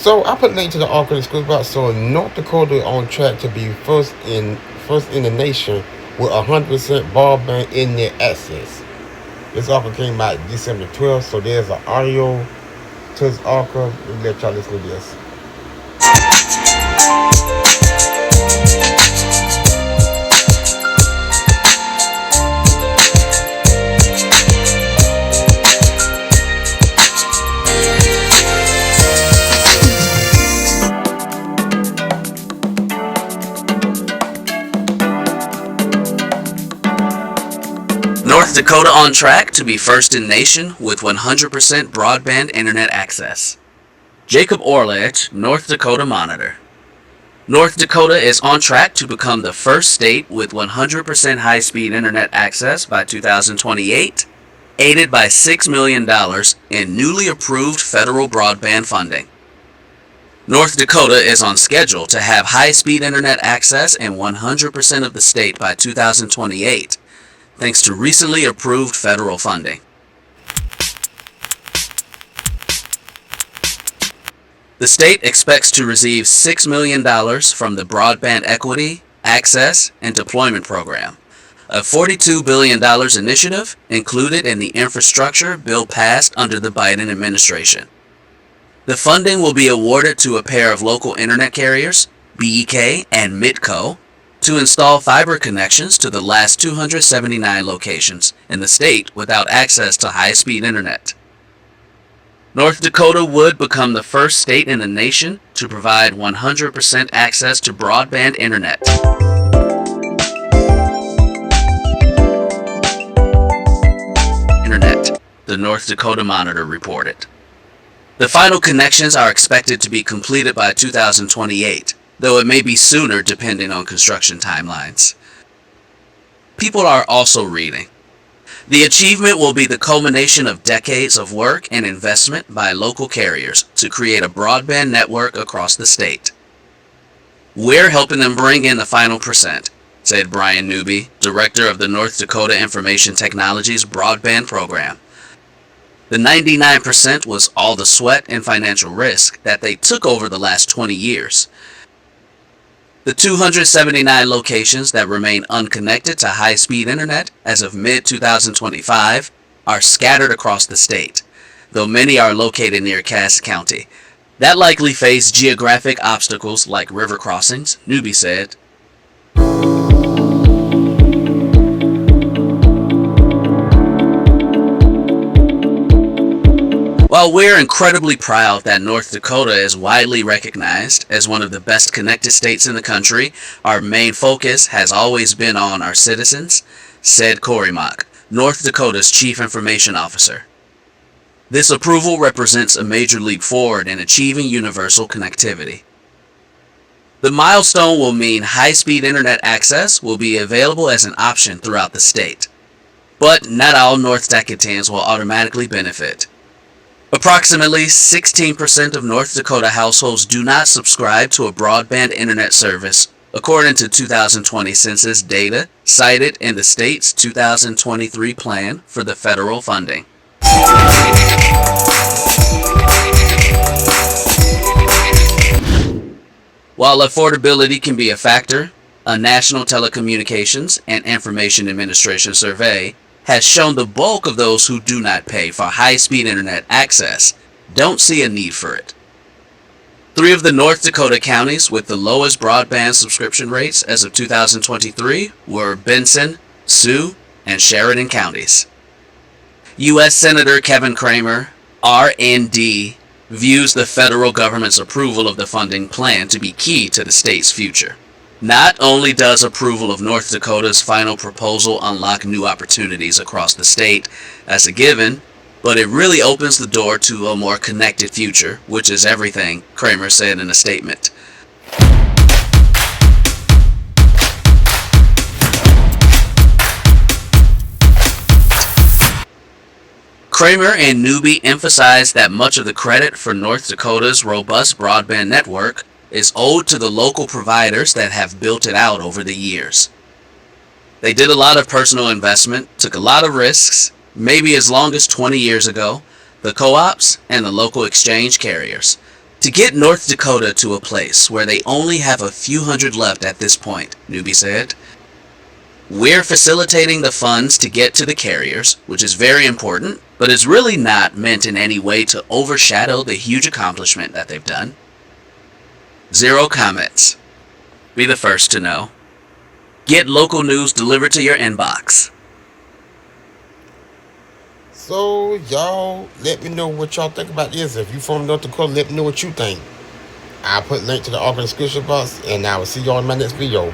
So I put a link to the article in the school box. So North Dakota on track to be first in the nation with 100% broadband internet access. This article came out December 12th. So there's an audio to this article. Let me let y'all listen to this. North Dakota on track to be first in nation with 100% broadband internet access. Jacob Orlett, North Dakota Monitor. North Dakota is on track to become the first state with 100% high-speed internet access by 2028, aided by $6 million in newly approved federal broadband funding. North Dakota is on schedule to have high-speed internet access in 100% of the state by 2028, thanks to recently approved federal funding. The state expects to receive $6 million from the Broadband Equity, Access, and Deployment Program, a $42 billion initiative included in the infrastructure bill passed under the Biden administration. The funding will be awarded to a pair of local internet carriers, BEK and Midco, to install fiber connections to the last 279 locations in the state without access to high-speed internet. North Dakota would become the first state in the nation to provide 100% access to broadband internet. The North Dakota Monitor reported. The final connections are expected to be completed by 2028. Though it may be sooner depending on construction timelines. People are also reading. The achievement will be the culmination of decades of work and investment by local carriers to create a broadband network across the state. We're helping them bring in the final percent, said Brian Newby, director of the North Dakota Information Technologies Broadband Program. The 99% was all the sweat and financial risk that they took over the last 20 years. The 279 locations that remain unconnected to high-speed internet as of mid-2025 are scattered across the state, though many are located near Cass County. That likely face geographic obstacles like river crossings, Newby said. While we're incredibly proud that North Dakota is widely recognized as one of the best connected states in the country, our main focus has always been on our citizens, said Corey Mock, North Dakota's Chief Information Officer. This approval represents a major leap forward in achieving universal connectivity. The milestone will mean high-speed internet access will be available as an option throughout the state. But not all North Dakotans will automatically benefit. Approximately 16% of North Dakota households do not subscribe to a broadband internet service, according to 2020 census data cited in the state's 2023 plan for the federal funding. While affordability can be a factor, a National Telecommunications and Information Administration survey has shown the bulk of those who do not pay for high-speed internet access don't see a need for it. 3 of the North Dakota counties with the lowest broadband subscription rates as of 2023 were Benson, Sioux, and Sheridan counties. U.S. Senator Kevin Cramer, RND, views the federal government's approval of the funding plan to be key to the state's future. Not only does approval of North Dakota's final proposal unlock new opportunities across the state as a given, but it really opens the door to a more connected future, which is everything, Kramer said in a statement. Kramer and Newby emphasized that much of the credit for North Dakota's robust broadband network is owed to the local providers that have built it out over the years. They did a lot of personal investment, took a lot of risks, maybe as long as 20 years ago, the co-ops and the local exchange carriers. To get North Dakota to a place where they only have a few hundred left at this point, Newby said, we're facilitating the funds to get to the carriers, which is very important, but is really not meant in any way to overshadow the huge accomplishment that they've done. 0 comments. Be the first to know. Get local news delivered to your inbox. So y'all let me know what y'all think about this. If you from North Dakota, let me know what you think. I'll put a link to the article in the description box, and I will see y'all in my next video.